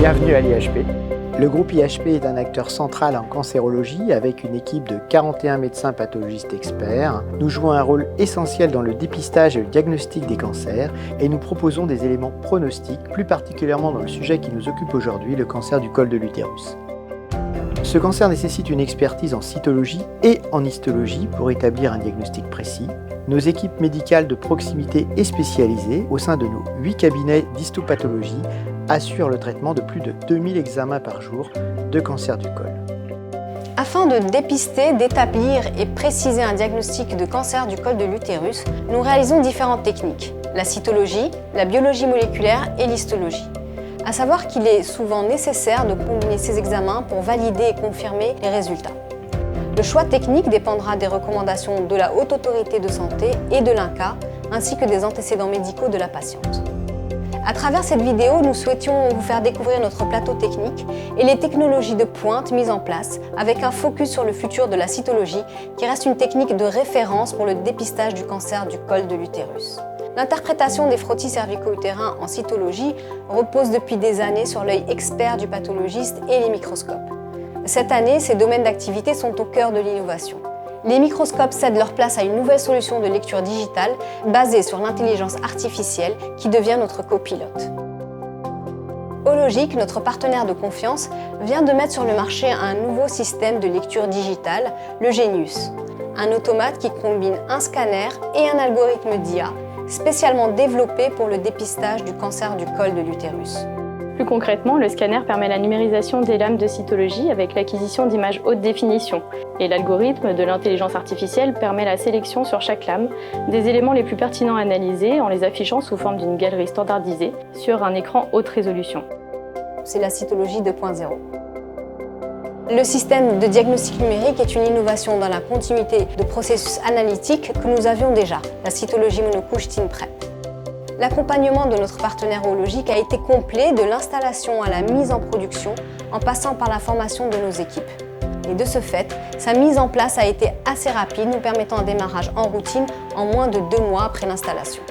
Bienvenue à l'IHP. Le groupe IHP est un acteur central en cancérologie avec une équipe de 41 médecins pathologistes experts. Nous jouons un rôle essentiel dans le dépistage et le diagnostic des cancers et nous proposons des éléments pronostiques, plus particulièrement dans le sujet qui nous occupe aujourd'hui, le cancer du col de l'utérus. Ce cancer nécessite une expertise en cytologie et en histologie pour établir un diagnostic précis. Nos équipes médicales de proximité et spécialisées, au sein de nos 8 cabinets d'histopathologie, assurent le traitement de plus de 2000 examens par jour de cancer du col. Afin de dépister, d'établir et préciser un diagnostic de cancer du col de l'utérus, nous réalisons différentes techniques, la cytologie, la biologie moléculaire et l'histologie. À savoir qu'il est souvent nécessaire de combiner ces examens pour valider et confirmer les résultats. Le choix technique dépendra des recommandations de la Haute Autorité de Santé et de l'INCa, ainsi que des antécédents médicaux de la patiente. À travers cette vidéo, nous souhaitions vous faire découvrir notre plateau technique et les technologies de pointe mises en place, avec un focus sur le futur de la cytologie, qui reste une technique de référence pour le dépistage du cancer du col de l'utérus. L'interprétation des frottis cervico-utérins en cytologie repose depuis des années sur l'œil expert du pathologiste et les microscopes. Cette année, ces domaines d'activité sont au cœur de l'innovation. Les microscopes cèdent leur place à une nouvelle solution de lecture digitale basée sur l'intelligence artificielle qui devient notre copilote. Hologic, notre partenaire de confiance, vient de mettre sur le marché un nouveau système de lecture digitale, le Genius, un automate qui combine un scanner et un algorithme d'IA spécialement développé pour le dépistage du cancer du col de l'utérus. Plus concrètement, le scanner permet la numérisation des lames de cytologie avec l'acquisition d'images haute définition. Et l'algorithme de l'intelligence artificielle permet la sélection sur chaque lame des éléments les plus pertinents à analyser en les affichant sous forme d'une galerie standardisée sur un écran haute résolution. C'est la cytologie 2.0. Le système de diagnostic numérique est une innovation dans la continuité de processus analytiques que nous avions déjà, la cytologie monocouche TinPrep. L'accompagnement de notre partenaire Hologic a été complet de l'installation à la mise en production en passant par la formation de nos équipes. Et de ce fait, sa mise en place a été assez rapide, nous permettant un démarrage en routine en moins de 2 mois après l'installation.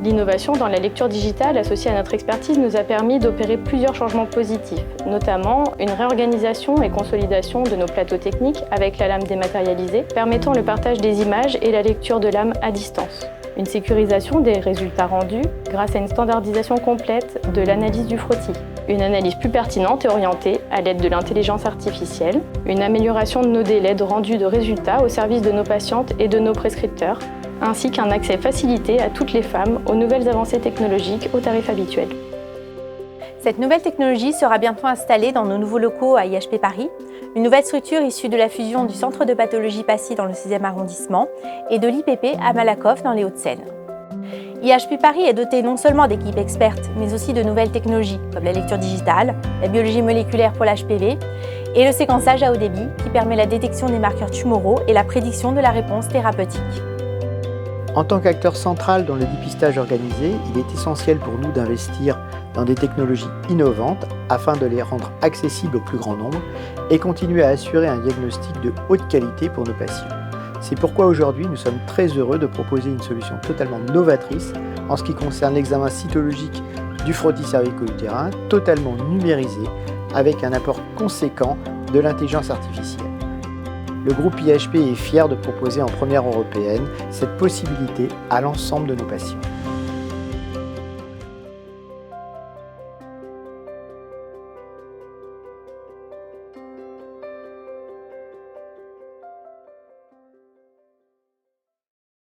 L'innovation dans la lecture digitale associée à notre expertise nous a permis d'opérer plusieurs changements positifs, notamment une réorganisation et consolidation de nos plateaux techniques avec la lame dématérialisée, permettant le partage des images et la lecture de lames à distance. Une sécurisation des résultats rendus grâce à une standardisation complète de l'analyse du frottis. Une analyse plus pertinente et orientée à l'aide de l'intelligence artificielle. Une amélioration de nos délais de rendu de résultats au service de nos patientes et de nos prescripteurs, ainsi qu'un accès facilité à toutes les femmes aux nouvelles avancées technologiques au tarif habituel. Cette nouvelle technologie sera bientôt installée dans nos nouveaux locaux à IHP Paris, une nouvelle structure issue de la fusion du Centre de pathologie Passy dans le 6e arrondissement et de l'IPP à Malakoff dans les Hauts-de-Seine. IHP Paris est doté non seulement d'équipes expertes, mais aussi de nouvelles technologies comme la lecture digitale, la biologie moléculaire pour l'HPV et le séquençage à haut débit qui permet la détection des marqueurs tumoraux et la prédiction de la réponse thérapeutique. En tant qu'acteur central dans le dépistage organisé, il est essentiel pour nous d'investir dans des technologies innovantes afin de les rendre accessibles au plus grand nombre et continuer à assurer un diagnostic de haute qualité pour nos patients. C'est pourquoi aujourd'hui nous sommes très heureux de proposer une solution totalement novatrice en ce qui concerne l'examen cytologique du frottis cervico-utérin, totalement numérisé avec un apport conséquent de l'intelligence artificielle. Le groupe IHP est fier de proposer en première européenne cette possibilité à l'ensemble de nos patients.